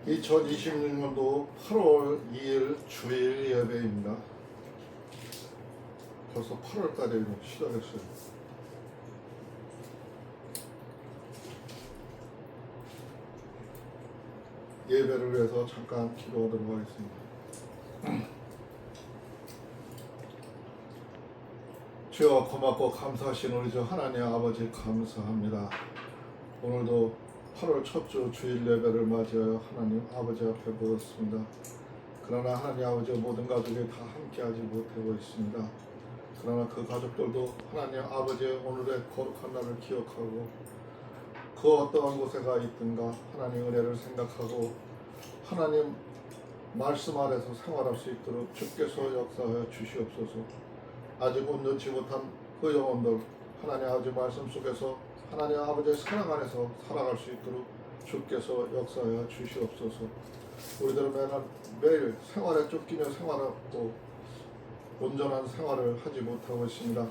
(2026년도) 8월 2일 주일 예배입니다. 벌써 8월까지 시작했어요. 예배를 위해서 잠깐 기도하도록 하겠습니다. 주여, 고맙고 감사하신 우리 주 하나님 아버지 감사합니다. 오늘도 8월 첫 주 주일 예배를 맞이하여 하나님 아버지 앞에 모였습니다. 그러나 하나님 아버지 모든 가족이 다 함께하지 못하고 있습니다. 그러나 그 가족들도 하나님 아버지의 오늘의 거룩한 날을 기억하고 그 어떠한 곳에 가 있든가 하나님 은혜를 생각하고 하나님 말씀 아래서 생활할 수 있도록 주께서 역사하여 주시옵소서. 아직 온전치 못한 그 영혼들 하나님 아버지 말씀 속에서 하나님 아버지의 사랑 안에서 살아갈 수 있도록 주께서 역사하여 주시옵소서. 우리들은 매일 생활에 쫓기며 생활하고 온전한 생활을 하지 못하고 있습니다.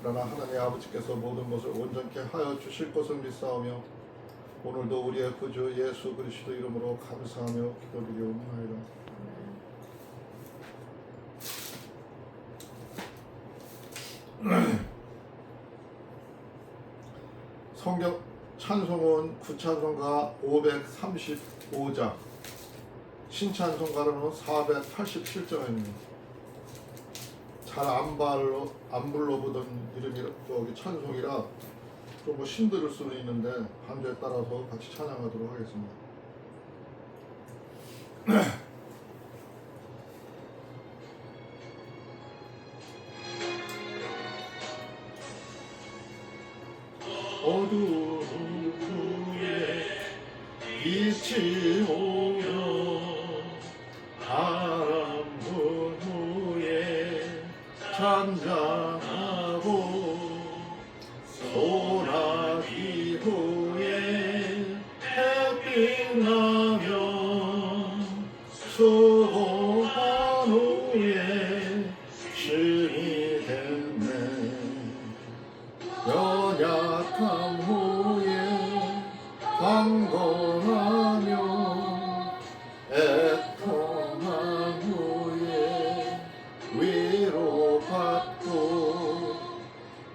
그러나 하나님 아버지께서 모든 것을 온전케 하여 주실 것을 믿사오며 오늘도 우리의 구주 예수 그리스도 이름으로 감사하며 기도드리옵나이다. 성경 찬송은 구찬송가 535장, 신찬송가로는 487장입니다. 잘 안 불러보던 이름이 여기 찬송이라 좀 힘들 수는 있는데 반주에 따라서 같이 찬양하도록 하겠습니다. 어두운 후에 빛이 오며 바람 분 후에 잠잠하고 소나기 후에 햇빛 나면 수고한 후에 쉼이 됐네. 연약함 후에 강건하며 애통한 후에 위로받고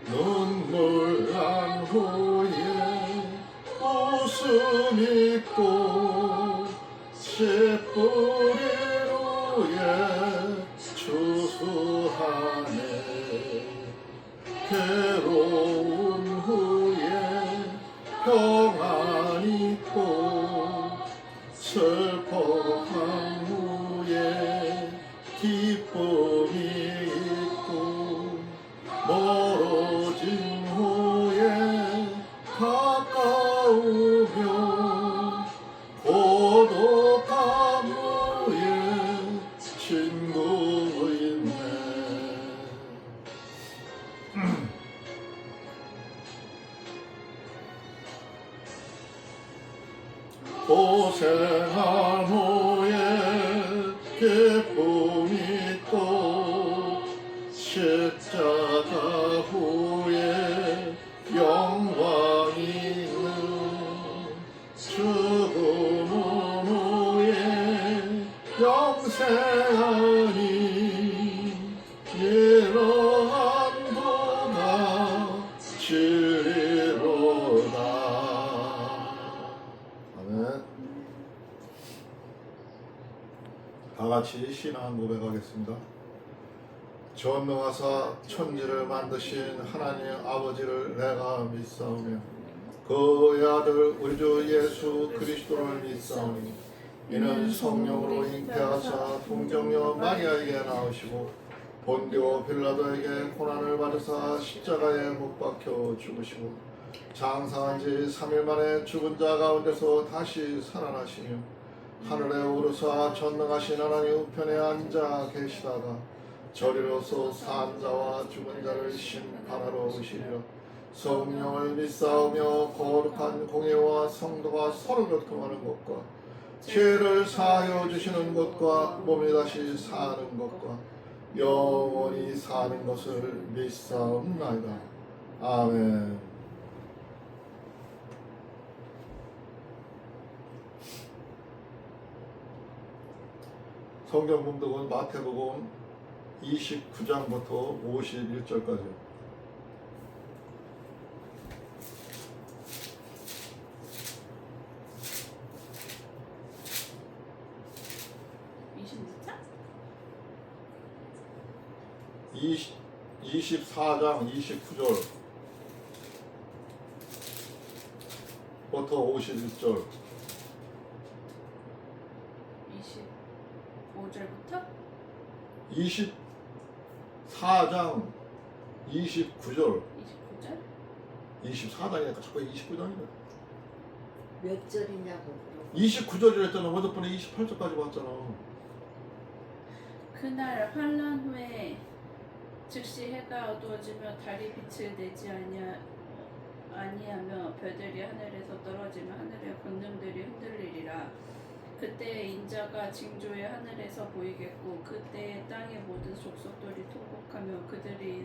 눈물 난 후에 웃음 있고 씨뿌리 후에 추수하네. 괴로운 후에 평안 있고 슬퍼한 후에 기쁨이 있고 멀어진 후에 가까우며 고독한 후에 친구 있네. 고생한 후에 기쁨이 있고 십자가 후에 영광이 있는 죽음 후에 영생하니 이러한 도가 진리로다. 다같이 신앙 고백하겠습니다. 전능하사 천지를 만드신 하나님 아버지를 내가 믿사오며 그의 아들 우리 주 예수 그리스도를 믿사오니 이는 성령으로 잉태하사 동정녀 마리아에게 나오시고 본디오 빌라도에게 고난을 받으사 십자가에 못 박혀 죽으시고 장사한 지 3일 만에 죽은 자 가운데서 다시 살아나시며 하늘에 오르사 전능하신 하나님 우편에 앉아 계시다가 저리로서 산 자와 죽은 자를 심판하러 오시리라. 성령을 믿사오며 거룩한 공예와 성도가 서로 교통하는 것과 죄를 사하여 주시는 것과 몸이 다시 사는 것과 영원히 사는 것을 믿사옵나이다. 아멘. 성경 봉독은 마태복음 29장부터 51절까지. 이십 24장 29절부터 51절. 25절부터 24장 29절. 29절? 24장이니까 자꾸 29장이네. 몇 절이냐고. 29절이라 했잖아. 어저번에 28절까지 봤잖아. 그날 환란 후에 즉시 해가 어두워지며 달이 빛을 내지 아니하며 별들이 하늘에서 떨어지며 하늘의 권능들이 흔들리리라. 그때 인자가 징조의 하늘에서 보이겠고 그때에 땅의 모든 족속들이 통곡하며 그들이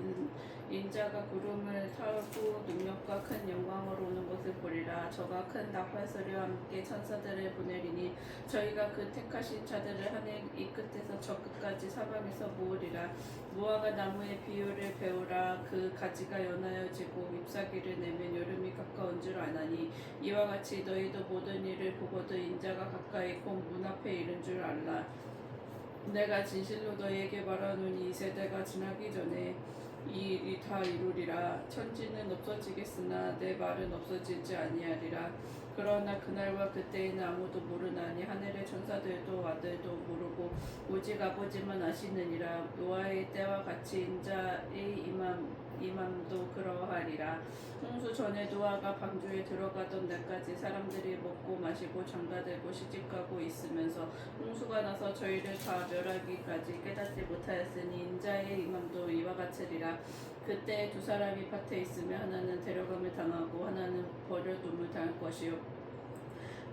인자가 구름을 타고 능력과 큰 영광으로 오는 것을 보리라. 저가 큰 나팔소리와 함께 천사들을 보내리니 저희가 그 택하신 자들을 하늘 이 끝에서 저 끝까지 사방에서 모으리라. 무화과 나무의 비유를 배우라. 그 가지가 연하여지고 잎사귀를 내면 여름이 가까운 줄 아나니 이와 같이 너희도 모든 일을 보고도 인자가 가까이 곧 문 앞에 이른 줄 알라. 내가 진실로 너희에게 말하노니 이 세대가 지나기 전에 이 일이 다 이루리라. 천지는 없어지겠으나 내 말은 없어지지 아니하리라. 그러나 그날과 그때에는 아무도 모르나니 하늘의 천사들도 아들도 모르고 오직 아버지만 아시느니라. 노아의 때와 같이 인자의 임함도 그러하리라. 홍수 전에 노아가 방주에 들어가던 날까지 사람들이 먹고 마시고 장가들고 시집가고 있으면서 홍수가 나서 저희를 다 멸하기까지 깨닫지 못하였으니 인자의 임함도 이와 같으리라. 그때 두 사람이 밭에 있으며 하나는 데려감을 당하고 하나는 버려둠을 당할 것이요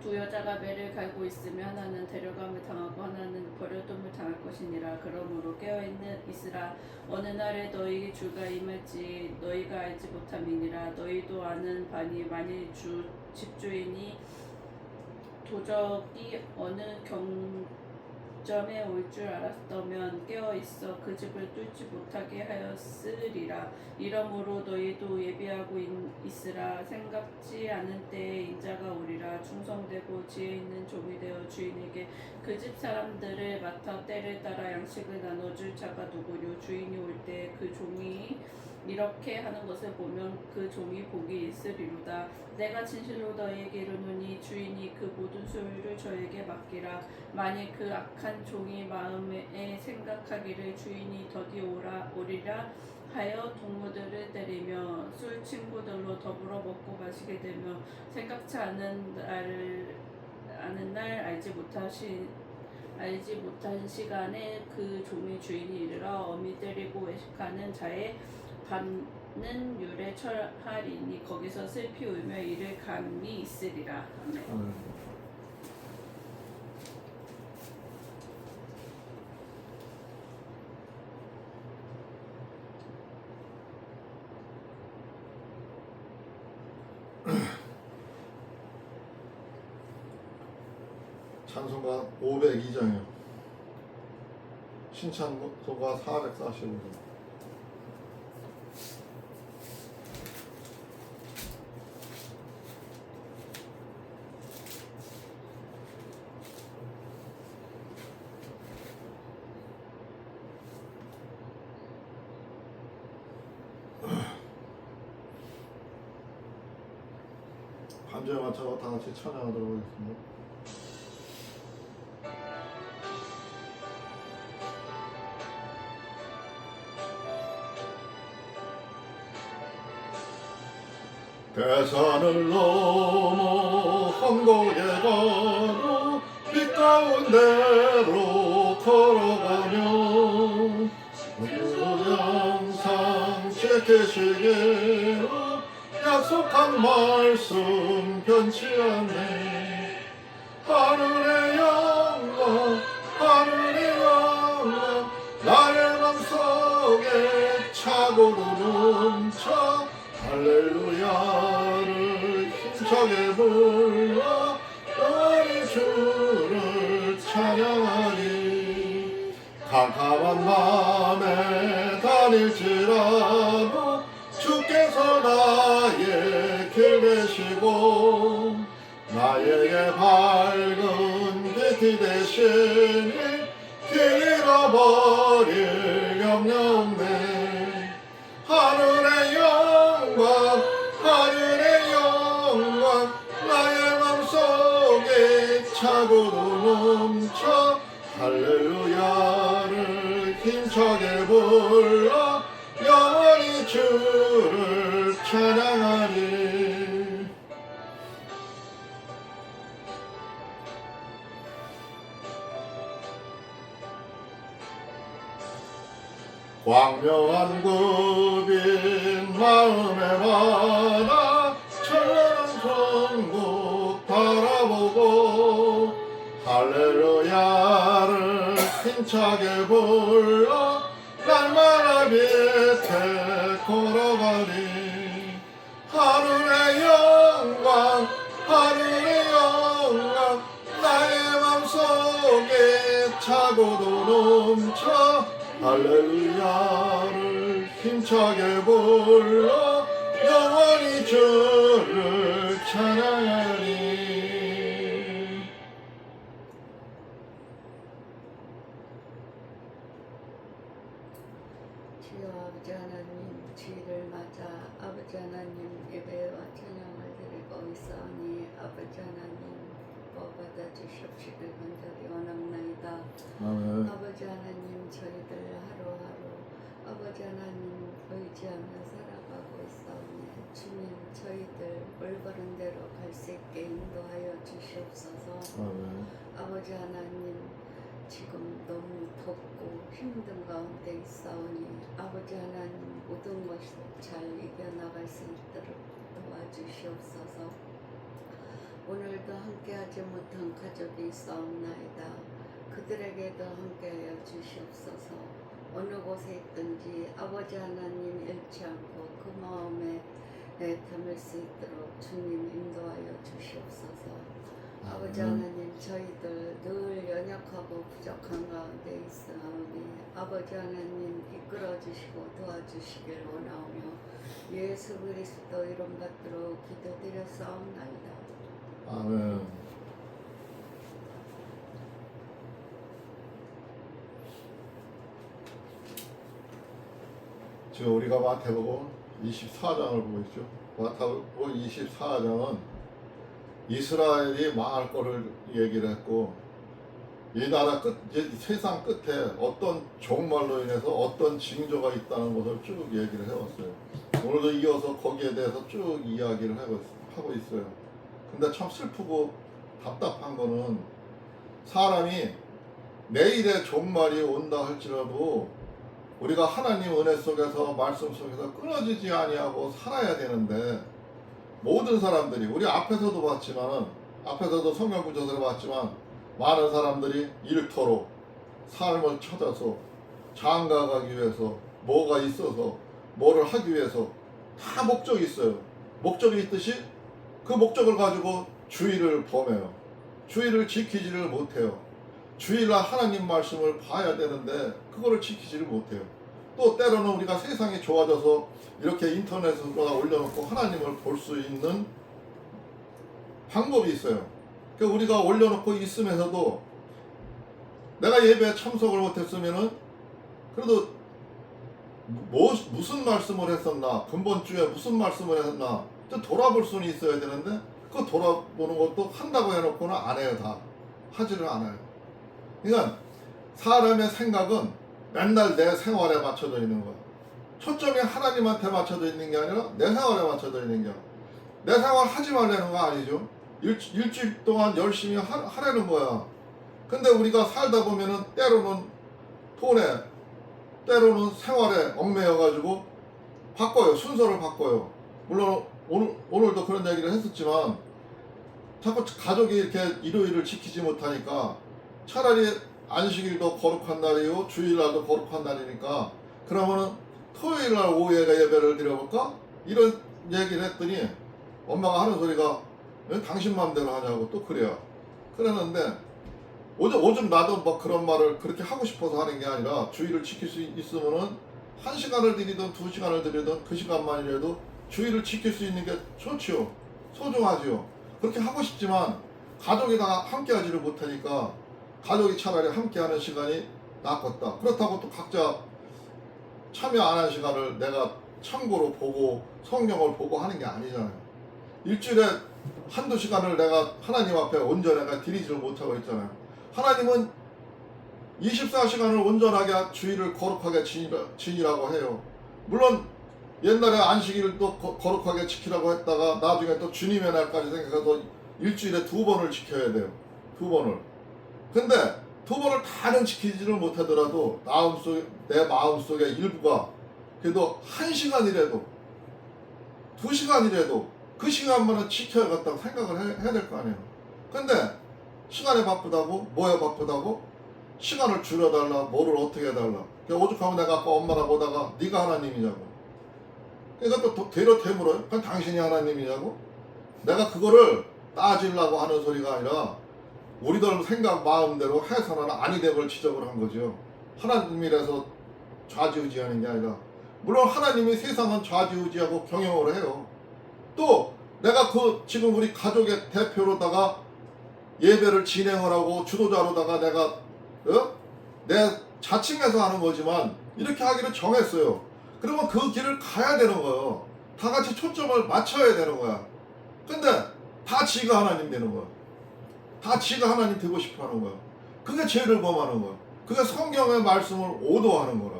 두 여자가 매를 갈고 있으며 하나는 데려감을 당하고 하나는 버려둠을 당할 것이니라. 그러므로 깨어있으라. 어느 날에 너희 주가 임할지 너희가 알지 못함이니라. 너희도 아는 바니 만일 집주인이 도적이 어느 점에 올 줄 알았다면 깨어있어 그 집을 뚫지 못하게 하였으리라. 이러므로 너희도 예비하고 있으라. 생각지 않은 때에 인자가 오리라. 충성되고 지혜 있는 종이 되어 주인에게 그 집 사람들을 맡아 때를 따라 양식을 나눠줄 자가 누구뇨. 주인이 올 때 그 종이 이렇게 하는 것을 보면 그 종이 복이 있으리로다. 내가 진실로 너희에게 이르노니 주인이 그 모든 소유를 저에게 맡기라. 만일 그 악한 종이 마음에 생각하기를 주인이 더디 오리라 하여 동무들을 때리며 술 친구들로 더불어 먹고 마시게 되며 생각지 않은 날 알지 못한 시간에 그 종의 주인이 이르러 어미 때리고 외식하는 자의 받는 율에 처하리니 거기서 슬피 울며 이를 감이 있으리라. 아멘. 찬송가 502장이요. 신찬송가 445장. 반주에 맞춰서 다 같이 찬양하도록 하겠습니다. 대산을 넘어 험곡에 걸어 빛 가운데로 걸어가며 항상 지키시기로 약속한 말씀 변치 않네. 하늘의 영광 나의 맘속에 차고로 넘쳐 할렐루야를 힘차게 불러 너희 주를 찬양하리. 깜깜한 밤에 다닐지라도 주께서 나의 길 되시고 나에게 밝은 빛이 되시니 길 잃어버릴 염려 없네. 하늘의 영광 하늘의 영광 나의 맘속에 차고도 넘쳐 할렐루야를 힘차게 불러 영원히 주를 찬양하리. 광명한 구빈 마음에 받아 찬란한 천국 바라보고 할렐루야를 힘차게 불러 날마다 빛에 걸어가리. 하늘의 영광 하늘의 영광 나의 맘속에 차고도 넘쳐 할렐루야를 힘차게 불러 영원히 주를 찬양하리. 주여 아버지 하나님 주일을 맞아 아버지 하나님 예배와 찬양을 드리고 있사오니 아버지 하나님 받아 주시옵시길 간절히 원합나이다. 아멘. 아버지 하나님 저희들 하루하루 아버지 하나님 의지하며 살아가고 있사오니 주님 저희들 올바른 대로 갈 수 있게 인도하여 주시옵소서. 아멘. 아버지 하나님 지금 너무 덥고 힘든 가운데 있사오니 아버지 하나님 모든 것을 잘 이겨나갈 수 있도록 도와주시옵소서. 오늘도 함께하지 못한 가족이 있사옵나이다. 그들에게도 함께하여 주시옵소서. 어느 곳에 있든지 아버지 하나님 잃지 않고 그 마음에 담을 수 있도록 주님 인도하여 주시옵소서. 아버지 하나님 저희들 늘 연약하고 부족한 가운데 있사오니 아버지 하나님 이끌어 주시고 도와주시길 원하오며 예수 그리스도 이름 받들어 기도드렸사옵나이다. 아멘. 지금 우리가 마태복음 24장을 보고 있죠. 마태복음 24장은 이스라엘이 망할 거를 얘기를 했고 이 나라 끝, 이제 세상 끝에 어떤 종말로 인해서 어떤 징조가 있다는 것을 쭉 얘기를 해왔어요. 오늘도 이어서 거기에 대해서 쭉 이야기를 하고 있어요. 근데 참 슬프고 답답한 거는 사람이 내일의 종말이 온다 할지라도 우리가 하나님 은혜 속에서 말씀 속에서 끊어지지 아니하고 살아야 되는데 모든 사람들이 우리 앞에서도 봤지만은 앞에서도 성경 구절을 봤지만 많은 사람들이 일터로 삶을 찾아서 장가가기 위해서 뭐가 있어서 뭐를 하기 위해서 다 목적이 있어요. 목적이 있듯이 그 목적을 가지고 주의를 범해요. 주의를 지키지를 못해요. 주일날 하나님 말씀을 봐야 되는데 그거를 지키지를 못해요. 또 때로는 우리가 세상이 좋아져서 이렇게 인터넷으로 올려놓고 하나님을 볼 수 있는 방법이 있어요. 그러니까 우리가 올려놓고 있으면서도 내가 예배에 참석을 못했으면은 그래도 무슨 말씀을 했었나, 근본 주에 무슨 말씀을 했었나 좀 돌아볼 수는 있어야 되는데 그 돌아보는 것도 한다고 해놓고는 안 해요. 다 하지를 않아요. 그러니까 사람의 생각은 맨날 내 생활에 맞춰져 있는 거야. 초점이 하나님한테 맞춰져 있는 게 아니라 내 생활에 맞춰져 있는 게 아니라 내 생활 하지 말라는 거 아니죠. 일주일 동안 열심히 하라는 거야. 근데 우리가 살다 보면은 때로는 돈에 때로는 생활에 얽매여가지고 바꿔요. 순서를 바꿔요. 물론 오늘도 그런 얘기를 했었지만 자꾸 가족이 이렇게 일요일을 지키지 못하니까 차라리 안식일도 거룩한 날이고 주일날도 거룩한 날이니까 그러면은 토요일날 오후에 예배를 드려볼까? 이런 얘기를 했더니 엄마가 하는 소리가 왜 당신 마음대로 하냐고 또 그래요. 그랬는데 오죽 나도 뭐 그런 말을 그렇게 하고 싶어서 하는 게 아니라 주의를 지킬 수 있으면은 1시간을 드리든 2시간을 드리든 그 시간만이라도 주의를 지킬 수 있는 게 좋지요. 소중하지요. 그렇게 하고 싶지만 가족이 다 함께 하지를 못하니까 가족이 차라리 함께 하는 시간이 낫겠다. 그렇다고 또 각자 참여 안 한 시간을 내가 참고로 보고 성경을 보고 하는 게 아니잖아요. 일주일에 한두 시간을 내가 하나님 앞에 온전히 내가 드리지를 못하고 있잖아요. 하나님은 24시간을 온전하게 주일을 거룩하게 지니라고 해요. 물론 옛날에 안식일을 또 거룩하게 지키라고 했다가 나중에 또 주님의 날까지 생각해서 일주일에 2번을 지켜야 돼요. 2번을. 근데 2번을 다는 지키지를 못하더라도 내 마음속에 일부가 그래도 1시간이라도 2시간이라도 그 시간만은 지켜야겠다고 생각을 해야 될 거 아니에요. 근데 시간이 바쁘다고 뭐에 바쁘다고 시간을 줄여달라 뭐를 어떻게 해달라. 오죽하면 내가 아까 엄마랑 보다가 네가 하나님이냐고. 그러니까 또 되려 되물어요. 그냥 당신이 하나님이냐고. 내가 그거를 따지려고 하는 소리가 아니라 우리들 생각 마음대로 해서는 아니 됨을 지적을 한 거죠. 하나님이라서 좌지우지하는 게 아니라 물론 하나님이 세상은 좌지우지하고 경영을 해요. 또 내가 지금 우리 가족의 대표로다가 예배를 진행을 하고 주도자로다가 내가 내 자칭해서 하는 거지만 이렇게 하기로 정했어요. 그러면 그 길을 가야 되는 거예요. 다 같이 초점을 맞춰야 되는 거야. 근데 다 지가 하나님 되는 거야. 다 지가 하나님 되고 싶어 하는 거야. 그게 죄를 범하는 거야. 그게 성경의 말씀을 오도하는 거라.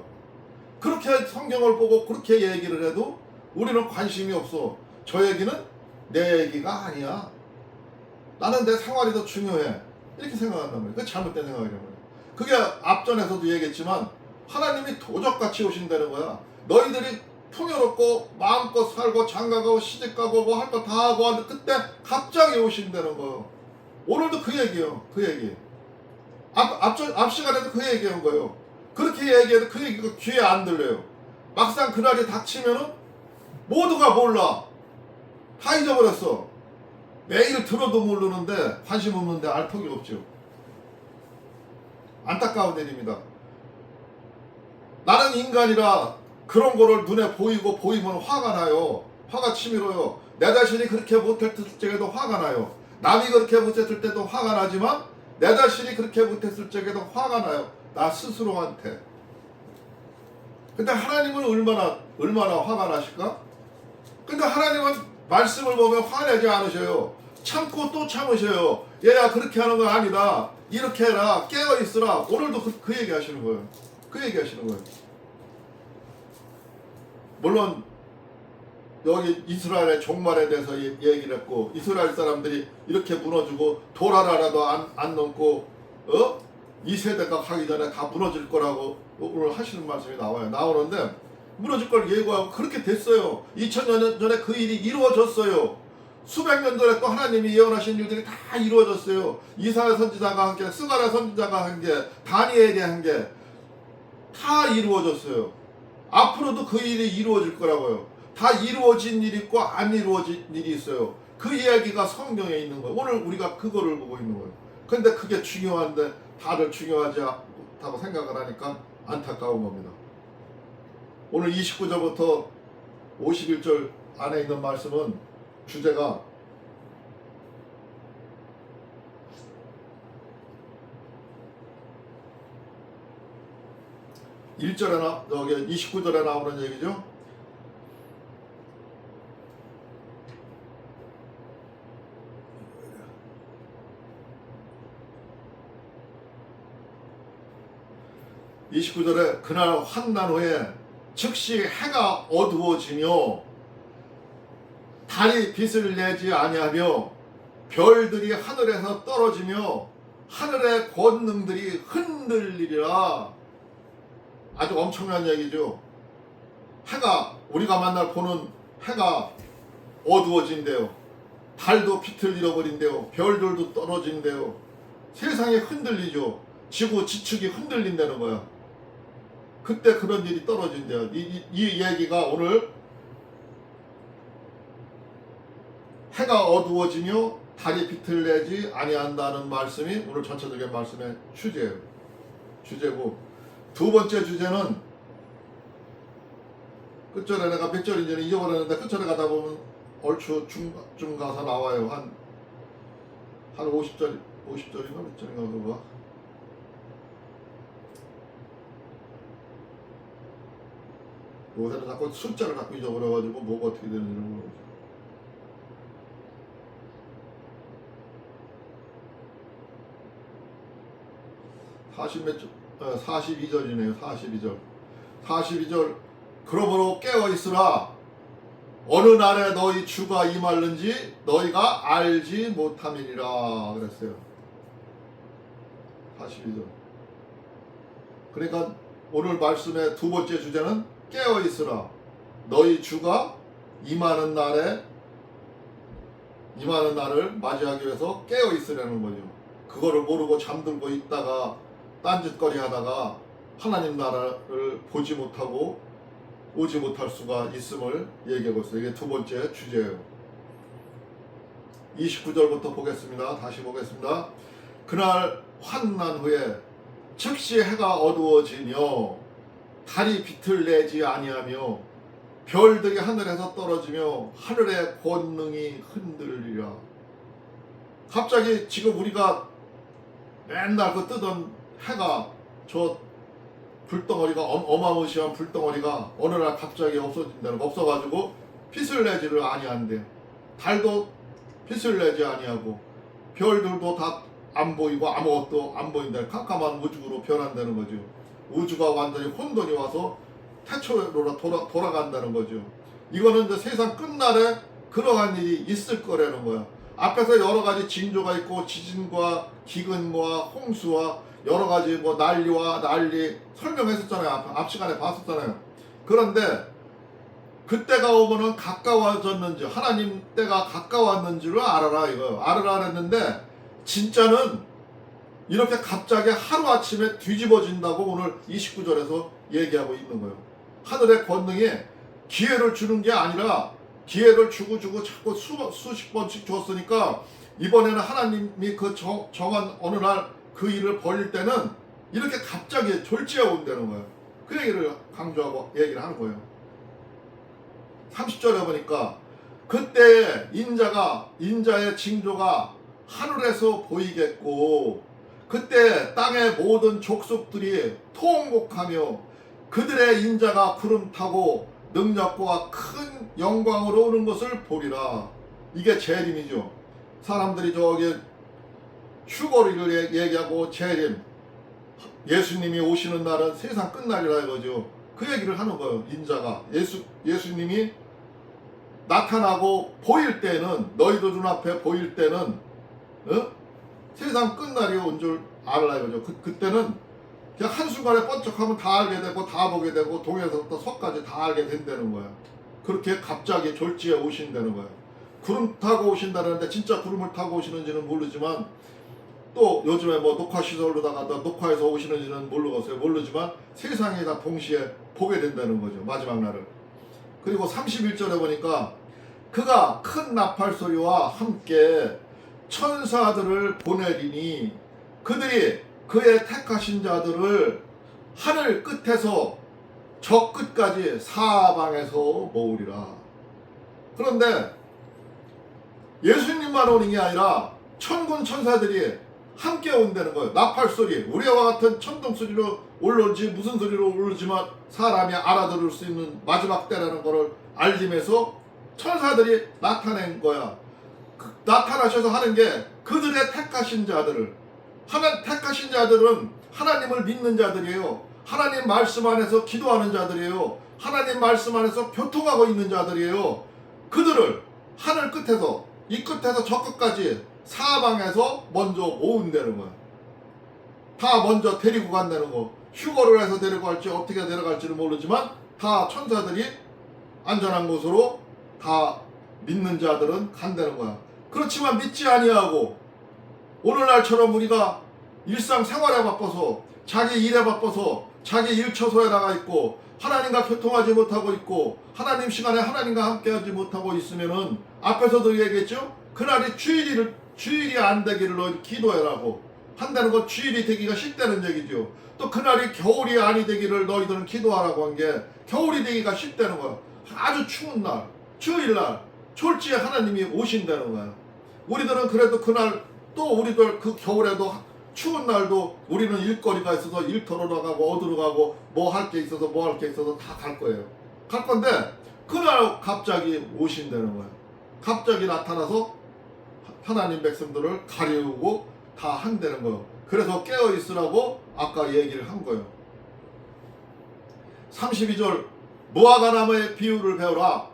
그렇게 성경을 보고 그렇게 얘기를 해도 우리는 관심이 없어. 저 얘기는 내 얘기가 아니야. 나는 내 생활이 더 중요해. 이렇게 생각한단 말이야. 그게 잘못된 생각이란 말이야. 그게 앞전에서도 얘기했지만 하나님이 도적같이 오신다는 거야. 너희들이 풍요롭고 마음껏 살고 장가가고 시집가고 뭐 할 거 다 하고 하는데 그때 갑자기 오신다는 거예요. 오늘도 그 얘기예요. 그 얘기. 앞 시간에도 그 얘기한 거예요. 그렇게 얘기해도 그 얘기가 귀에 안 들려요. 막상 그날이 닥치면은 모두가 몰라. 다 잊어버렸어. 매일 들어도 모르는데 관심 없는데 알 턱이 없죠. 안타까운 일입니다. 나는 인간이라 그런 거를 눈에 보이면 화가 나요. 화가 치밀어요. 내 자신이 그렇게 못했을 적에도 화가 나요. 남이 그렇게 못했을 때도 화가 나지만 내 자신이 그렇게 못했을 적에도 화가 나요. 나 스스로한테. 근데 하나님은 얼마나 화가 나실까? 근데 하나님은 말씀을 보면 화내지 않으셔요. 참고 또 참으셔요. 얘야 그렇게 하는 거 아니다. 이렇게 해라. 깨어 있으라. 오늘도 그 얘기 하시는 거예요. 그 얘기 하시는 거예요. 물론 여기 이스라엘의 종말에 대해서 얘기를 했고 이스라엘 사람들이 이렇게 무너지고 돌 하나라도 안 넘고 이 세대가 가기 전에 다 무너질 거라고 오늘 하시는 말씀이 나오는데 무너질 걸 예고하고 그렇게 됐어요. 2000년 전에 그 일이 이루어졌어요. 수백 년 전에 또 하나님이 예언하신 일들이 다 이루어졌어요. 이사야 선지자가 한 게, 스가랴 선지자가 한 게, 다니엘이 한 게 다 이루어졌어요. 앞으로도 그 일이 이루어질 거라고요. 다 이루어진 일이 있고 안 이루어진 일이 있어요. 그 이야기가 성경에 있는 거예요. 오늘 우리가 그거를 보고 있는 거예요. 근데 그게 중요한데 다들 중요하지 않다고 생각을 하니까 안타까운 겁니다. 오늘 29절부터 51절 안에 있는 말씀은 주제가 여기 29절에 나오는 얘기죠. (29절에) 그날 환난 후에 즉시 해가 어두워지며 달이 빛을 내지 아니하며 별들이 하늘에서 떨어지며 하늘의 권능들이 흔들리리라. 아주 엄청난 얘기죠. 해가 우리가 만날 보는 해가 어두워진대요. 달도 빛을 잃어버린대요. 별들도 떨어진대요. 세상이 흔들리죠. 지구 지축이 흔들린다는 거야. 그때 그런 일이 떨어진대요. 이 얘기가 오늘 해가 어두워지며 달이 빛을 내지 아니한다는 말씀이 오늘 전체적인 말씀의 주제고, 두 번째 주제는 끝절에 내가 몇 절인지는 잊어버렸는데 끝절에 가다 보면 얼추 중 가서 나와요. 한 50절인가 몇 절인가 그거. 요새는 자꾸 숫자를 자꾸 잊어버려가지고 뭐가 어떻게 되는지를 모르겠어요. 42절이네요. 42절. 그러므로 깨어 있으라. 어느 날에 너희 주가 임할는지 너희가 알지 못함이니라 그랬어요. 42절. 그러니까 오늘 말씀의 두 번째 주제는 깨어 있으라. 너희 주가 임하는 날을 맞이하기 위해서 깨어 있으라는 거죠. 그거를 모르고 잠들고 있다가 딴짓거리 하다가 하나님 나라를 보지 못하고 오지 못할 수가 있음을 얘기하고 있어요. 이게 두 번째 주제예요. 29절부터 보겠습니다. 다시 보겠습니다. 그날 환난 후에 즉시 해가 어두워지며 달이 빛을 내지 아니하며 별들이 하늘에서 떨어지며 하늘의 권능이 흔들리라. 갑자기 지금 우리가 맨날 그 뜨던 해가, 저 불덩어리가, 어마무시한 불덩어리가 어느 날 갑자기 없어진다는 거, 없어가지고 빛을 내지를 아니한대. 달도 빛을 내지 아니하고 별들도 다 안 보이고 아무것도 안 보인다는 깜깜한 우주로 변한다는 거죠. 우주가 완전히 혼돈이 와서 태초로 돌아간다는 거죠. 이거는 이제 세상 끝날에 그러한 일이 있을 거라는 거야. 앞에서 여러 가지 징조가 있고 지진과 기근과 홍수와 여러 가지 뭐 난리 설명했었잖아요. 앞 시간에 봤었잖아요. 그런데 그때가 오면은 가까워졌는지, 하나님 때가 가까웠는지를 알아라, 이거. 알아라 했는데 진짜는 이렇게 갑자기 하루아침에 뒤집어진다고 오늘 29절에서 얘기하고 있는 거예요. 하늘의 권능이 기회를 주는 게 아니라 기회를 주고 자꾸 수십 번씩 줬으니까 이번에는 하나님이 그 정한 어느 날 그 일을 벌릴 때는 이렇게 갑자기 졸지에 온다는 거예요. 그 얘기를 강조하고 얘기를 하는 거예요. 30절에 보니까 그때 인자의 징조가 하늘에서 보이겠고 그때 땅의 모든 족속들이 통곡하며 그들의 인자가 구름 타고 능력과 큰 영광으로 오는 것을 보리라. 이게 재림이죠. 사람들이 저기 휴거리를 얘기하고 재림, 예수님이 오시는 날은 세상 끝날이라 이거죠. 그 얘기를 하는 거예요. 인자가 예수님이 나타나고 보일 때는, 너희들 눈앞에 보일 때는 세상 끝날이 온 줄 알라 이거죠. 그때는 그냥 한순간에 번쩍하면 다 알게 되고 다 보게 되고 동에서부터 서까지 다 알게 된다는 거야. 그렇게 갑자기 졸지에 오신다는 거야. 구름 타고 오신다는데 진짜 구름을 타고 오시는지는 모르지만, 또 요즘에 뭐 녹화시설로다가 녹화해서 오시는지는 모르지만 세상에 다 동시에 보게 된다는 거죠. 마지막 날을. 그리고 31절에 보니까 그가 큰 나팔 소리와 함께 천사들을 보내리니 그들이 그의 택하신 자들을 하늘 끝에서 저 끝까지 사방에서 모으리라. 그런데 예수님만 오는 게 아니라 천군 천사들이 함께 온다는 거예요. 나팔 소리, 우리와 같은 천둥 소리로 올라올지 무슨 소리로 올라오지만 사람이 알아들을 수 있는 마지막 때라는 것을 알림해서 천사들이 나타낸 거야. 나타나셔서 하는 게 그들의 택하신 자들을, 택하신 자들은 하나님을 믿는 자들이에요. 하나님 말씀 안에서 기도하는 자들이에요. 하나님 말씀 안에서 교통하고 있는 자들이에요. 그들을 하늘 끝에서 이 끝에서 저 끝까지 사방에서 먼저 모은다는 거야. 다 먼저 데리고 간다는 거. 휴거를 해서 데리고 갈지 어떻게 데려갈지는 모르지만 다 천사들이 안전한 곳으로 다 믿는 자들은 간다는 거야. 그렇지만 믿지 아니하고 오늘날처럼 우리가 일상생활에 바빠서 자기 일에 바빠서 자기 일처소에 나가 있고 하나님과 교통하지 못하고 있고 하나님 시간에 하나님과 함께하지 못하고 있으면은 앞에서도 얘기했죠. 그날이 주일일 주일이 안 되기를 너희 기도해라고 한다는 건 주일이 되기가 쉽다는 얘기죠. 또 그날이 겨울이 아니 되기를 너희들은 기도하라고 한 게 겨울이 되기가 쉽다는 거야. 아주 추운 날, 주일날 졸지에 하나님이 오신다는 거야. 우리들은 그래도 그날 또 우리들 그 겨울에도 추운 날도 우리는 일거리가 있어서 일터로 나가고 어디로 가고 뭐 할 게 있어서 뭐 할 게 있어서 다 갈 거예요. 갈 건데 그날 갑자기 오신다는 거야. 갑자기 나타나서 하나님 백성들을 가리우고 다 한다는 거예요. 그래서 깨어 있으라고 아까 얘기를 한 거예요. 32절 무화과나무의 비유를 배우라.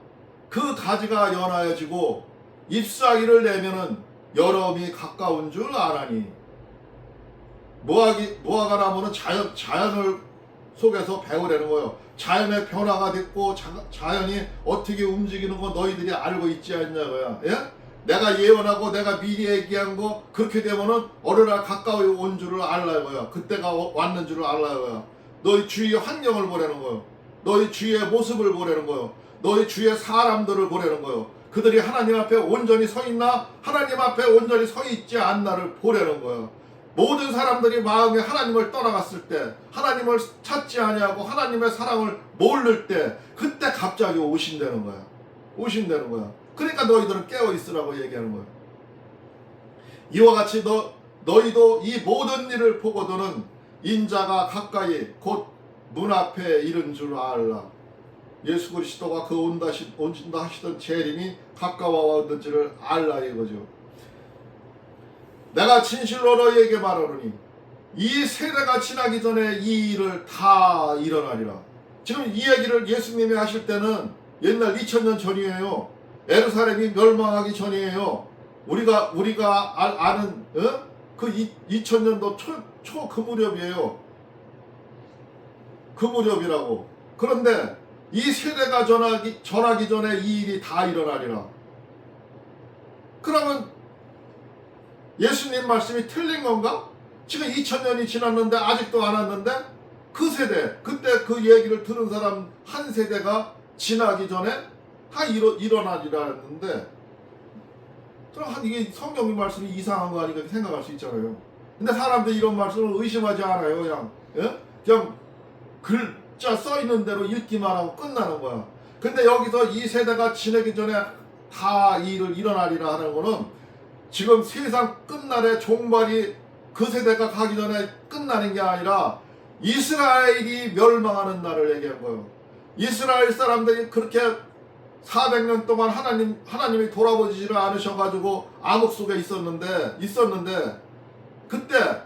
그 가지가 연하여지고 잎사귀를 내면은 여름이 가까운 줄 아나니. 무화과나무는 자연을 속에서 배우라는 거예요. 자연의 변화가 됐고 자연이 어떻게 움직이는 거 너희들이 알고 있지 않냐고요. 예? 내가 예언하고 내가 미리 얘기한 거 그렇게 되면은 어느 날 가까이 온 줄을 알라고요. 그때가 왔는 줄을 알라고요. 너희 주위의 환경을 보라는 거예요. 너희 주위의 모습을 보라는 거예요. 너희 주위의 사람들을 보라는 거예요. 그들이 하나님 앞에 온전히 서 있나 하나님 앞에 온전히 서 있지 않나를 보라는 거예요. 모든 사람들이 마음에 하나님을 떠나갔을 때 하나님을 찾지 아니하고 하나님의 사랑을 모를 때 그때 갑자기 오신다는 거야. 오신다는 거야. 그러니까 너희들은 깨어 있으라고 얘기하는 거야. 이와 같이 너희도 이 모든 일을 보고도는 인자가 가까이 곧 문 앞에 이른 줄 알라. 예수 그리스도가 그 온다 하시던 재림이 가까워 왔는지를 알라 이거죠. 내가 진실로 너희에게 말하노니 이 세대가 지나기 전에 이 일을 다 일어나리라. 지금 이 얘기를 예수님이 하실 때는 옛날 2000년 전이에요. 예루살렘이 멸망하기 전이에요. 우리가 아는 그 2000년도 초 그 무렵이에요. 그 무렵이라고. 그런데 이 세대가 전하기 전에 이 일이 다 일어나리라. 그러면 예수님 말씀이 틀린 건가? 지금 2000년이 지났는데 아직도 안 왔는데 그 세대, 그때 그 얘기를 들은 사람 한 세대가 지나기 전에 다 일어나리라 했는데 이게 성경 말씀이 이상한 거 아닌가 생각할 수 있잖아요. 근데 사람들이 이런 말씀을 의심하지 않아요. 그냥 글자 써 있는 대로 읽기만 하고 끝나는 거야. 근데 여기서 이 세대가 지나기 전에 다 이 일을 일어나리라 하는 거는 지금 세상 끝날의 종말이 그 세대가 가기 전에 끝나는 게 아니라 이스라엘이 멸망하는 날을 얘기한 거예요. 이스라엘 사람들이 그렇게 400년 동안 하나님이 돌아보지를 않으셔가지고 암흑 속에 있었는데 그때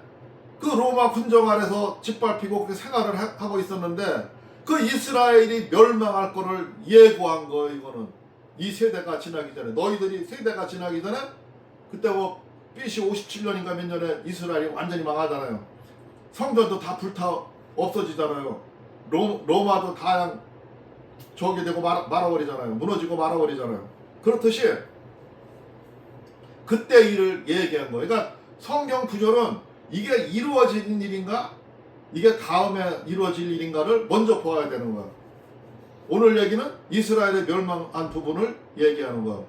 그 로마 군정 아래서 짓밟히고 그렇게 생활을 하고 있었는데 그 이스라엘이 멸망할 거를 예고한 거예요. 이거는 이 세대가 지나기 전에 너희들이 세대가 지나기 전에 그때 뭐 BC 57년인가 몇 년에 이스라엘이 완전히 망하잖아요. 성전도 다 불타 없어지잖아요. 로마도 다 저기 되고 말아버리잖아요. 무너지고 말아버리잖아요. 그렇듯이 그때 일을 얘기한 거예요. 그러니까 성경 구절은 이게 이루어진 일인가? 이게 다음에 이루어질 일인가를 먼저 보아야 되는 거야. 오늘 얘기는 이스라엘의 멸망한 부분을 얘기하는 거야.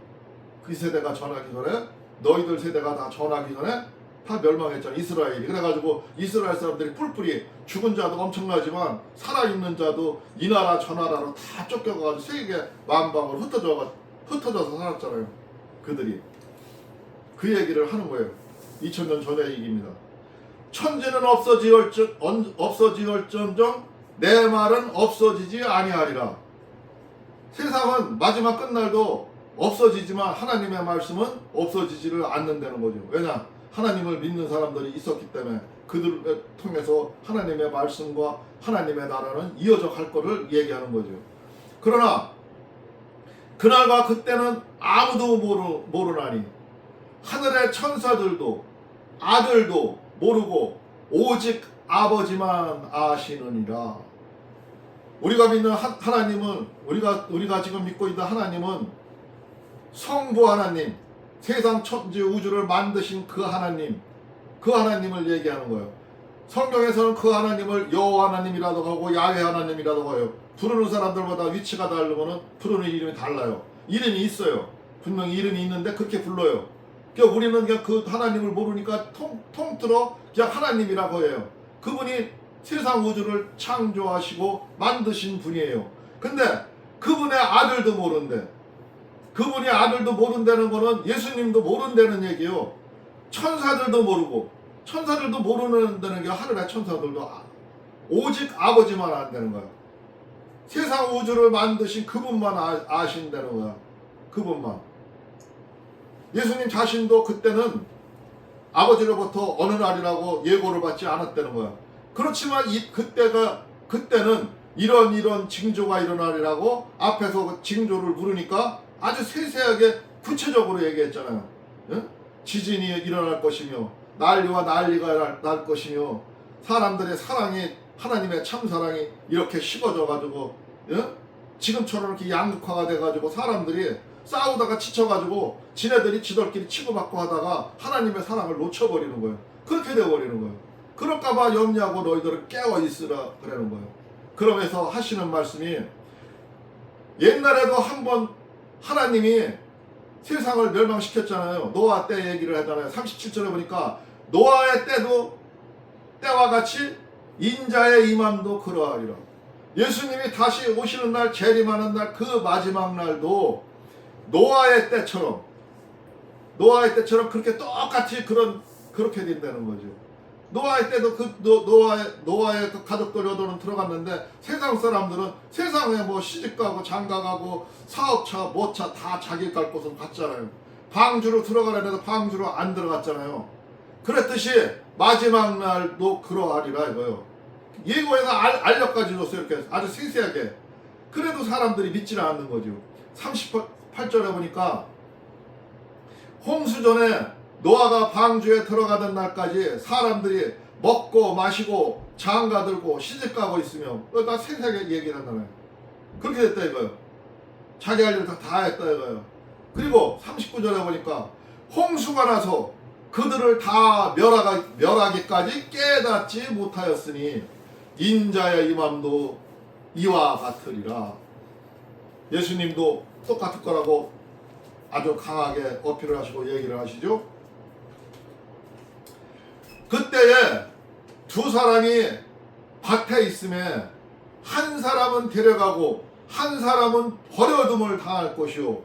그 세대가 전하기 전에 너희들 세대가 다 전하기 전에 다 멸망했잖아. 이스라엘이. 그래가지고 이스라엘 사람들이 뿔뿔이 죽은 자도 엄청나지만 살아있는 자도 이 나라 저 나라로 다 쫓겨가지고 세계 만방으로 흩어져서 살았잖아요. 그들이. 그 얘기를 하는 거예요. 2000년 전의 얘기입니다. 천지는 없어지얼정정 내 말은 없어지지 아니하리라. 세상은 마지막 끝날도 없어지지만 하나님의 말씀은 없어지지를 않는다는 거죠. 왜냐? 하나님을 믿는 사람들이 있었기 때문에 그들을 통해서 하나님의 말씀과 하나님의 나라는 이어져 갈 거를 얘기하는 거죠. 그러나 그날과 그때는 아무도 모르나니 하늘의 천사들도 아들도 모르고 오직 아버지만 아시느니라. 우리가 믿는 하나님은 우리가 지금 믿고 있는 하나님은 성부 하나님, 세상 천지 우주를 만드신 그 하나님을 얘기하는 거예요. 성경에서는 그 하나님을 여호와 하나님이라도 하고 야훼 하나님이라도 해요. 부르는 사람들마다 위치가 다르면 부르는 이름이 달라요. 이름이 있어요. 분명히 이름이 있는데 그렇게 불러요. 그러니까 우리는 그냥 그 하나님을 모르니까 통틀어 그냥 하나님이라고 해요. 그분이 세상 우주를 창조하시고 만드신 분이에요. 근데 그분의 아들도 모른대. 그분이 아들도 모른다는 거는 예수님도 모른다는 얘기요. 천사들도 모르고, 천사들도 모르는다는 게 하늘의 천사들도 오직 아버지만 안다는 거야. 세상 우주를 만드신 그분만 아신다는 거야. 그분만. 예수님 자신도 그때는 아버지로부터 어느 날이라고 예고를 받지 않았다는 거야. 그렇지만 그때는 이런 징조가 일어나리라고 앞에서 그 징조를 물으니까 아주 세세하게 구체적으로 얘기했잖아요. 예? 지진이 일어날 것이며 난리와 난리가 날 것이며 사람들의 사랑이 하나님의 참사랑이 이렇게 식어져 가지고 예? 지금처럼 이렇게 양극화가 돼 가지고 사람들이 싸우다가 지쳐가지고 지네들이 지들끼리 치고받고 하다가 하나님의 사랑을 놓쳐버리는 거예요. 그렇게 돼버리는 거예요. 그럴까봐 염려하고 너희들은 깨어있으라 그러는 거예요. 그러면서 하시는 말씀이 옛날에도 한번 하나님이 세상을 멸망시켰잖아요. 노아 때 얘기를 하잖아요. 37절에 보니까 노아의 때와 같이 인자의 임함도 그러하리라. 예수님이 다시 오시는 날, 재림하는 날, 그 마지막 날도 노아의 때처럼 그렇게 똑같이 그렇게 된다는 거죠. 노아의 때도 노아의 그 가족들 여도는 들어갔는데 세상 사람들은 세상에 뭐 시집가고 장가가고 사업차 뭐차 다 자기 갈 곳은 갔잖아요. 방주로 들어가려는데도 방주로 안 들어갔잖아요. 그랬듯이 마지막 날도 그러하리라 이거요. 예고에서 알력까지 줬어요. 이렇게 아주 세세하게. 그래도 사람들이 믿지는 않는 거죠. 38절에 보니까 홍수 전에 노아가 방주에 들어가던 날까지 사람들이 먹고 마시고 장가들고 시집가고 있으며 다 세세하게 얘기를 한다며. 그렇게 됐다 이거요. 자기 할 일 다 했다 이거요. 그리고 39절에 보니까 홍수가 나서 그들을 다 멸하기까지 깨닫지 못하였으니 인자의 임함도 이와 같으리라. 예수님도 똑같을 거라고 아주 강하게 어필을 하시고 얘기를 하시죠. 그때에 두 사람이 밭에 있음에 한 사람은 데려가고 한 사람은 버려둠을 당할 것이요.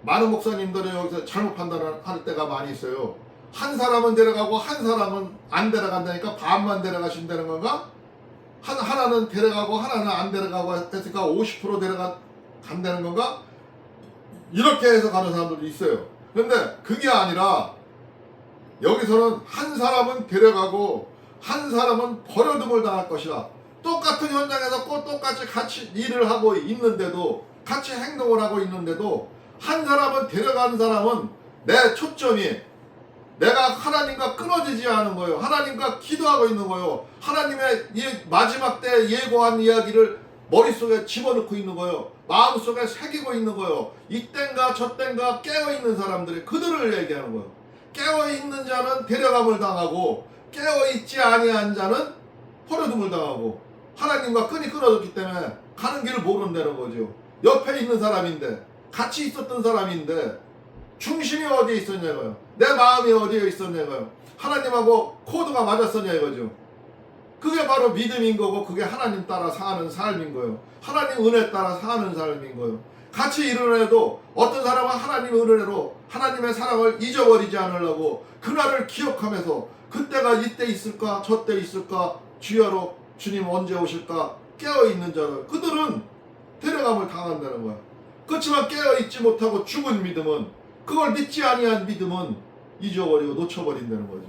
많은 목사님들은 여기서 잘못 판단할 때가 많이 있어요. 한 사람은 데려가고 한 사람은 안 데려간다니까 반만 데려가신다는 건가? 하나는 데려가고 하나는 안 데려가고 했으니까 50% 데려간다는 건가? 이렇게 해서 가는 사람들도 있어요. 그런데 그게 아니라 여기서는 한 사람은 데려가고 한 사람은 버려둠을 당할 것이다. 똑같은 현장에서 똑같이 같이 일을 하고 있는데도 같이 행동을 하고 있는데도 한 사람은 데려가는 사람은 내 초점이 내가 하나님과 끊어지지 않은 거예요. 하나님과 기도하고 있는 거예요. 하나님의 마지막 때 예고한 이야기를 머릿속에 집어넣고 있는 거예요. 마음속에 새기고 있는 거예요. 이땐가 저땐가 깨어있는 사람들이 그들을 얘기하는 거예요. 깨어있는 자는 데려감을 당하고 깨어있지 아니한 자는 버려둠을 당하고 하나님과 끈이 끊어졌기 때문에 가는 길을 모른다는 거죠. 옆에 있는 사람인데 같이 있었던 사람인데 중심이 어디에 있었냐고요. 내 마음이 어디에 있었냐고요. 하나님하고 코드가 맞았었냐 이거죠. 그게 바로 믿음인 거고 그게 하나님 따라 사는 삶인 거예요. 하나님 은혜 따라 사는 삶인 거예요. 같이 일을 해도 어떤 사람은 하나님의 은혜로 하나님의 사랑을 잊어버리지 않으려고 그날을 기억하면서 그때가 이때 있을까 저때 있을까 주여로 주님 언제 오실까 깨어있는 자들 그들은 데려감을 당한다는 거야. 그렇지만 깨어있지 못하고 죽은 믿음은 그걸 믿지 아니한 믿음은 잊어버리고 놓쳐버린다는 거죠.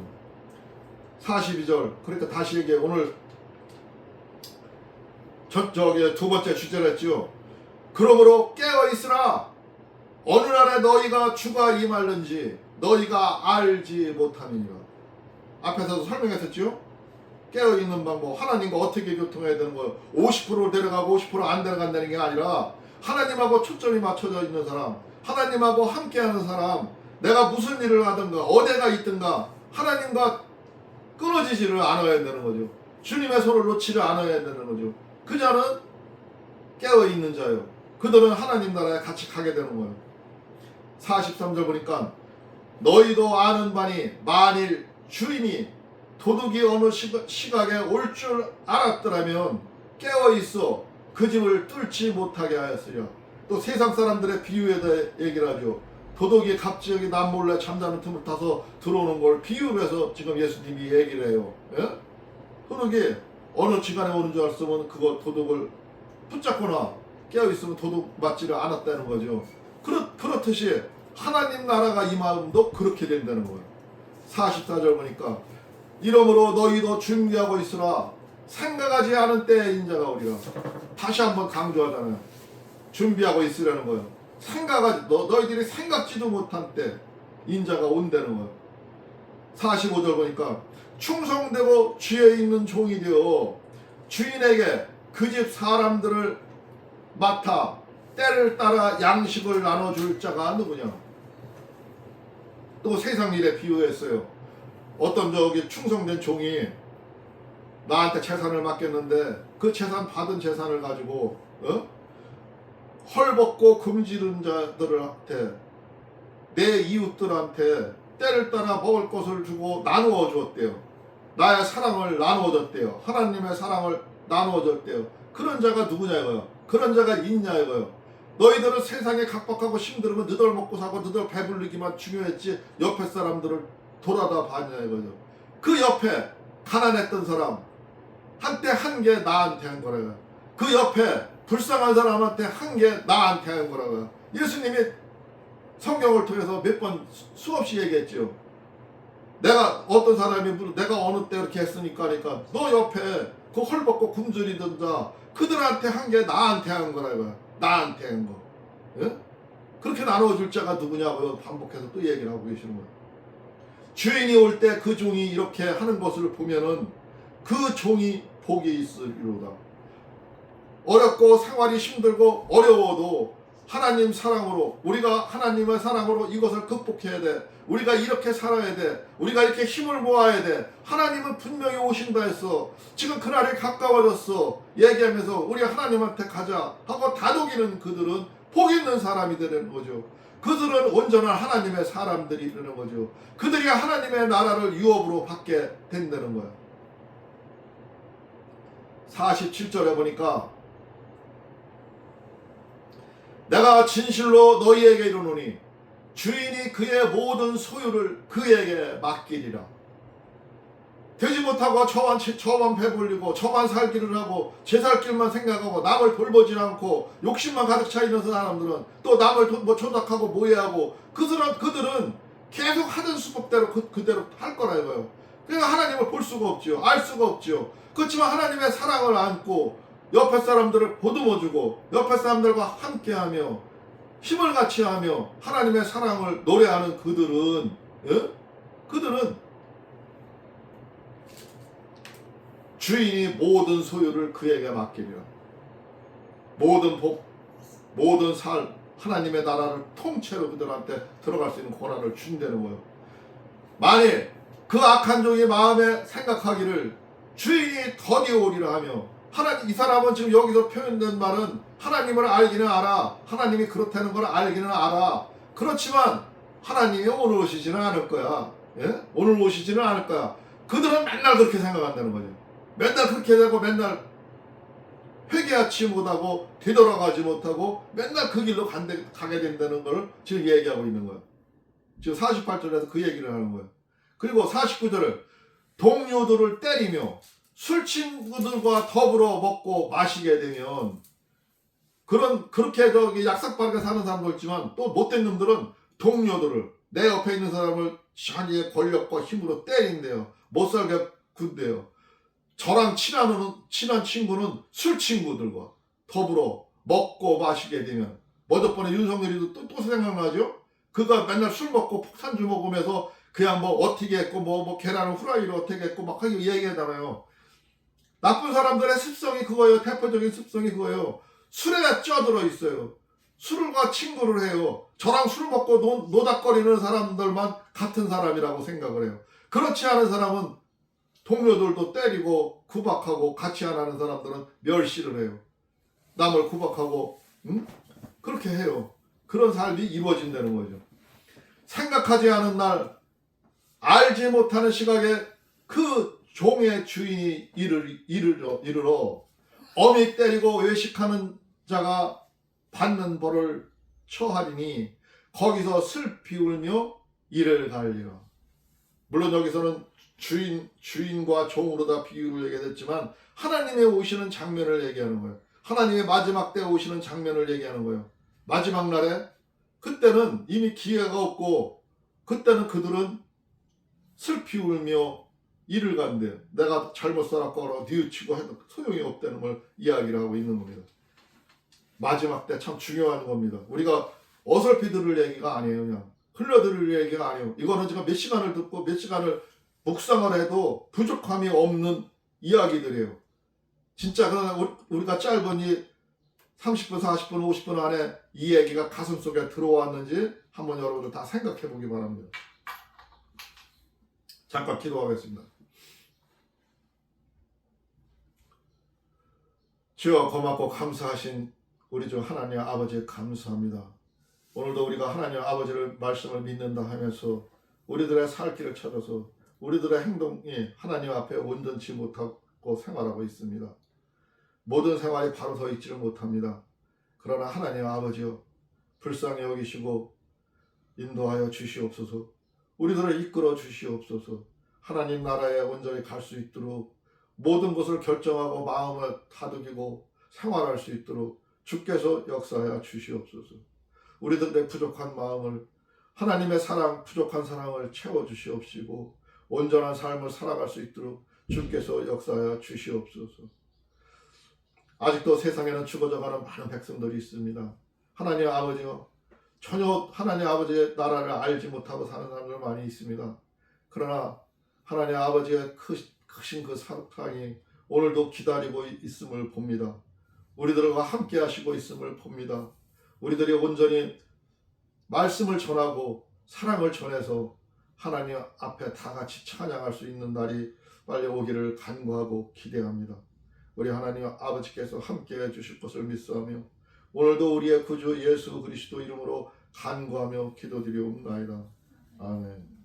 42절 그러니까 다시 얘기해. 오늘 저기 두 번째 주제를 했죠. 그러므로 깨어있으라. 어느 날에 너희가 주가 임할는지 너희가 알지 못함이니라. 앞에서도 설명했었죠. 깨어있는 방법 하나님과 어떻게 교통해야 되는 거예요. 50% 데려가고 50% 안 데려간다는 게 아니라 하나님하고 초점이 맞춰져 있는 사람 하나님하고 함께하는 사람 내가 무슨 일을 하든가 어디가 있든가 하나님과 끊어지지를 않아야 되는 거죠. 주님의 손을 놓지를 않아야 되는 거죠. 그 자는 깨어있는 자예요. 그들은 하나님 나라에 같이 가게 되는 거예요. 43절 보니까 너희도 아는 바니 만일 주인이 도둑이 어느 시각에 올 줄 알았더라면 깨어있어 그 집을 뚫지 못하게 하였으리라. 또 세상 사람들의 비유에 대해 얘기를 하죠. 도둑이 갑자기 남몰래 잠자는 틈을 타서 들어오는 걸 비유로 해서 지금 예수님이 얘기를 해요. 예? 도둑이 어느 시간에 오는 줄 알았으면 그거 도둑을 붙잡거나 깨어있으면 도둑 맞지를 않았다는 거죠. 그렇듯이 하나님 나라가 이 마음도 그렇게 된다는 거예요. 44절 보니까 이러므로 너희도 준비하고 있으라. 생각하지 않은 때에 인자가 오리라. 다시 한번 강조하잖아요. 준비하고 있으라는 거예요. 너희들이 생각지도 못한 때 인자가 온다는 거예요. 45절 보니까 충성되고 지혜 있는 종이 되어 주인에게 그 집 사람들을 맡아 때를 따라 양식을 나눠줄 자가 누구냐. 또 세상 일에 비유했어요. 어떤 충성된 종이 나한테 재산을 맡겼는데 그 받은 재산을 가지고 헐벗고 금지른 자들한테 내 이웃들한테 때를 따라 먹을 것을 주고 나누어 주었대요. 나의 사랑을 나누어 줬대요. 하나님의 사랑을 나누어 줬대요. 그런 자가 누구냐 이거요. 그런 자가 있냐 이거요. 너희들은 세상에 각박하고 힘들으면 너덜 먹고 사고 너덜 배불리기만 중요했지 옆에 사람들을 돌아다 봤냐 이거죠. 그 옆에 가난했던 사람 한때 한 게 나한테 한 거라고요. 그 옆에 불쌍한 사람한테 한 게 나한테 한 거라고요. 예수님이 성경을 통해서 몇 번 수없이 얘기했죠. 내가 어떤 사람이 내가 어느 때 이렇게 했으니까 하니까 너 옆에 그 헐벗고 굶주리던 자 그들한테 한 게 나한테 한 거라고요. 나한테 한 거. 예? 그렇게 나눠줄 자가 누구냐고요. 반복해서 또 얘기를 하고 계시는 거예요. 주인이 올 때 그 종이 이렇게 하는 것을 보면은 그 종이 복이 있으리로다. 어렵고 생활이 힘들고 어려워도 하나님 사랑으로 우리가 하나님의 사랑으로 이것을 극복해야 돼. 우리가 이렇게 살아야 돼. 우리가 이렇게 힘을 모아야 돼. 하나님은 분명히 오신다 했어. 지금 그날이 가까워졌어. 얘기하면서 우리 하나님한테 가자 하고 다독이는 그들은 복 있는 사람이 되는 거죠. 그들은 온전한 하나님의 사람들이 되는 거죠. 그들이 하나님의 나라를 유업으로 받게 된다는 거예요. 47절에 보니까 내가 진실로 너희에게 이르노니 주인이 그의 모든 소유를 그에게 맡기리라. 되지 못하고 저만 배불리고 저만 살기를 하고 제 살 길만 생각하고 남을 돌보지 않고 욕심만 가득 차 있는 사람들은 또 남을 조작하고 모해하고 그들은 계속 하던 수법대로 그대로 할 거라 이거예요. 그러니까 하나님을 볼 수가 없지요. 알 수가 없지요. 그렇지만 하나님의 사랑을 안고 옆에 사람들을 보듬어주고 옆에 사람들과 함께하며 힘을 같이 하며 하나님의 사랑을 노래하는 그들은 그들은 주인이 모든 소유를 그에게 맡기리라. 모든 복, 모든 살, 하나님의 나라를 통째로 그들한테 들어갈 수 있는 권한을 준다는 거예요. 만일 그 악한 종이 마음에 생각하기를 주인이 더디 오리라 하며 이 사람은 지금 여기서 표현된 말은 하나님을 알기는 알아. 하나님이 그렇다는 걸 알기는 알아. 그렇지만 하나님이 오늘 오시지는 않을 거야. 예? 오늘 오시지는 않을 거야. 그들은 맨날 그렇게 생각한다는 거죠. 맨날 그렇게 되고 맨날 회개하지 못하고 되돌아가지 못하고 맨날 그 길로 가게 된다는 걸 지금 얘기하고 있는 거예요. 지금 48절에서 그 얘기를 하는 거예요. 그리고 49절을 동료들을 때리며 술 친구들과 더불어 먹고 마시게 되면 그렇게 약삭빠르게 사는 사람도 있지만 또 못된 놈들은 동료들을 내 옆에 있는 사람을 자기의 권력과 힘으로 때린대요. 못살게 군대요. 저랑 친한 친구는 술 친구들과 더불어 먹고 마시게 되면 저번에 윤석열이도 또 생각나죠? 그가 맨날 술 먹고 폭탄주 먹으면서 그냥 어떻게 했고 계란을 후라이로 어떻게 했고 막 하게 얘기하잖아요. 나쁜 사람들의 습성이 그거예요. 대표적인 습성이 그거예요. 술에 쪄들어 있어요. 술과 친구를 해요. 저랑 술 먹고 노닥거리는 사람들만 같은 사람이라고 생각을 해요. 그렇지 않은 사람은 동료들도 때리고 구박하고 같이 안 하는 사람들은 멸시를 해요. 남을 구박하고 그렇게 해요. 그런 삶이 이루어진다는 거죠. 생각하지 않은 날, 알지 못하는 시각에 그 종의 주인이 이르러 어미 때리고 외식하는 자가 받는 벌을 처하리니 거기서 슬피 울며 이를 갈리라. 물론 여기서는 주인과 종으로 다 비유를 얘기했지만 하나님의 오시는 장면을 얘기하는 거예요. 하나님의 마지막 때 오시는 장면을 얘기하는 거예요. 마지막 날에 그때는 이미 기회가 없고 그때는 그들은 슬피 울며 이를 간대. 내가 잘못 살았고 뉘우치고 해도 소용이 없다는 걸 이야기를 하고 있는 겁니다. 마지막 때 참 중요한 겁니다. 우리가 어설피 들을 얘기가 아니에요. 그냥 흘려들을 얘기가 아니에요. 이거는 제가 몇 시간을 듣고 몇 시간을 묵상을 해도 부족함이 없는 이야기들이에요. 진짜 우리가 짧은 이 30분, 40분, 50분 안에 이 얘기가 가슴 속에 들어왔는지 한번 여러분들 다 생각해 보기 바랍니다. 잠깐 기도하겠습니다. 주여, 고맙고 감사하신 우리 주 하나님 아버지 감사합니다. 오늘도 우리가 하나님 아버지를 말씀을 믿는다 하면서 우리들의 살 길을 찾아서 우리들의 행동이 하나님 앞에 온전치 못하고 생활하고 있습니다. 모든 생활이 바로 서 있지를 못합니다. 그러나 하나님 아버지여, 불쌍히 여기시고 인도하여 주시옵소서. 우리들을 이끌어 주시옵소서. 하나님 나라에 온전히 갈 수 있도록 모든 것을 결정하고 마음을 다독이고 생활할 수 있도록 주께서 역사하여 주시옵소서. 우리들의 부족한 마음을, 하나님의 사랑, 부족한 사랑을 채워주시옵시고 온전한 삶을 살아갈 수 있도록 주께서 역사하여 주시옵소서. 아직도 세상에는 죽어져가는 많은 백성들이 있습니다. 하나님 아버지요, 전혀 하나님 아버지의 나라를 알지 못하고 사는 사람들 많이 있습니다. 그러나 하나님 아버지의 크신 그 사랑이 오늘도 기다리고 있음을 봅니다. 우리들과 함께 하시고 있음을 봅니다. 우리들이 온전히 말씀을 전하고 사랑을 전해서 하나님 앞에 다 같이 찬양할 수 있는 날이 빨리 오기를 간구하고 기대합니다. 우리 하나님 아버지께서 함께 해주실 것을 믿사오며 오늘도 우리의 구주 예수 그리스도 이름으로 간구하며 기도드리옵나이다. 아멘.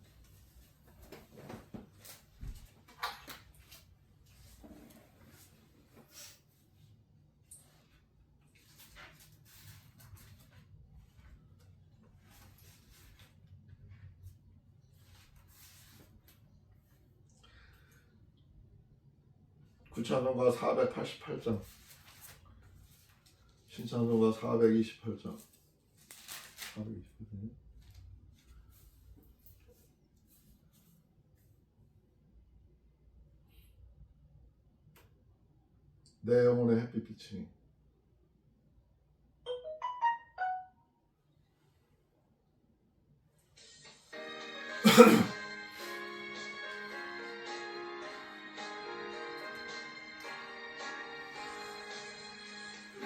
구찬송가 488장, 신찬송가 428장, 428장. 내 영혼의 햇빛이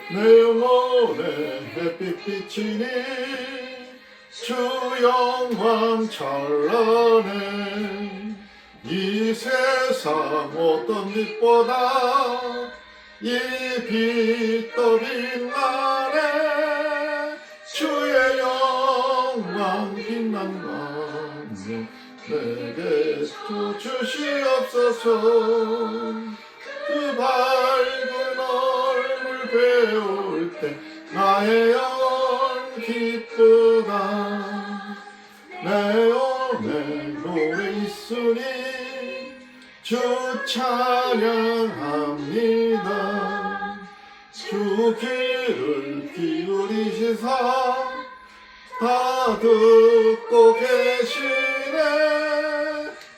내 영혼의 햇빛 비치니 주 영광 찬란해. 이 세상 어떤 빛보다 이 빛 더 빛나네. 주의 영광 빛난 광명 내게 주시옵소서. 그 밝은 얼굴 배울 때 나의 영혼 기쁘다. 내 영혼에 노래 있으니 주 찬양합니다. 주 귀를 기울이시사 다 듣고 계시네.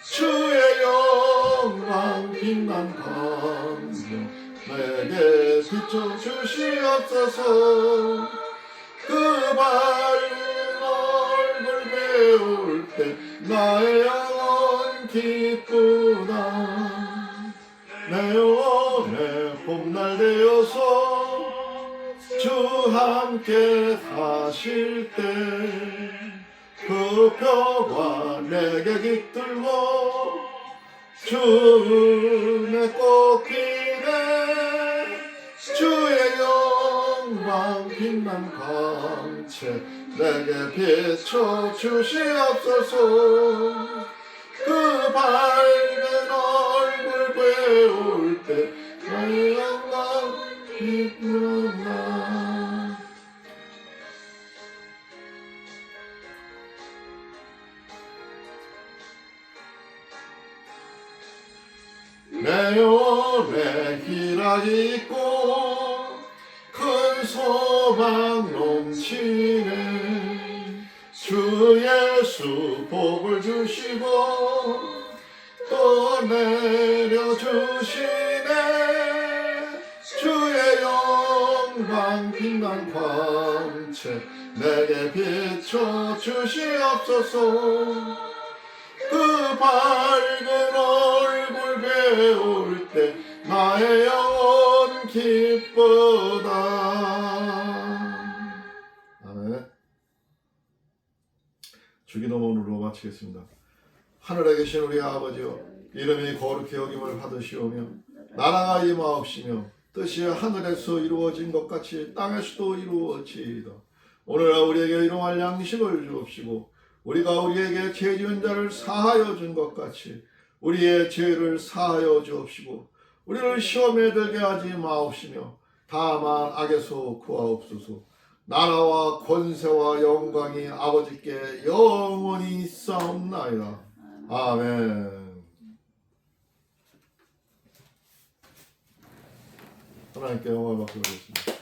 주의 영광 빛난 광명 내게 비춰 주시옵소서. 그 밝은 얼굴 배울 때 나의 영혼 기쁘다. 내 영혼에 봄날 되어서 주 함께 하실 때 그 표가 내게 깃들고 주 은혜 꽃피네. 주의 영광 빛난 광채 내게 비춰 주시옵소서. 그 밝은 얼굴 배울 때 나의 영광 기쁘나. 내 영혼에 희락이 있고 큰 소망 넘치네. 주 예수 복을 주시고 또 내려주시네. 주의 영광 빛난 광채 내게 비춰 주시옵소서. 그 밝은 얼굴 배울 때 나의 영혼 기쁘다. 아멘. 주기도문으로 마치겠습니다. 하늘에 계신 우리 아버지여, 이름이 거룩히 여김을 받으시오며 나라가 임하옵시며 뜻이 하늘에서 이루어진 것 같이 땅에서도 이루어지이다. 오늘 우리에게 일용할 양식을 주옵시고 우리가 우리에게 죄 지은 자를 사하여 준 것 같이 우리의 죄를 사하여 주옵시고 우리를 시험에 들게 하지 마옵시며 다만 악에서 구하옵소서. 나라와 권세와 영광이 아버지께 영원히 있사옵나이다. 아멘. 하나님께 영광을 받도록 하겠습니다.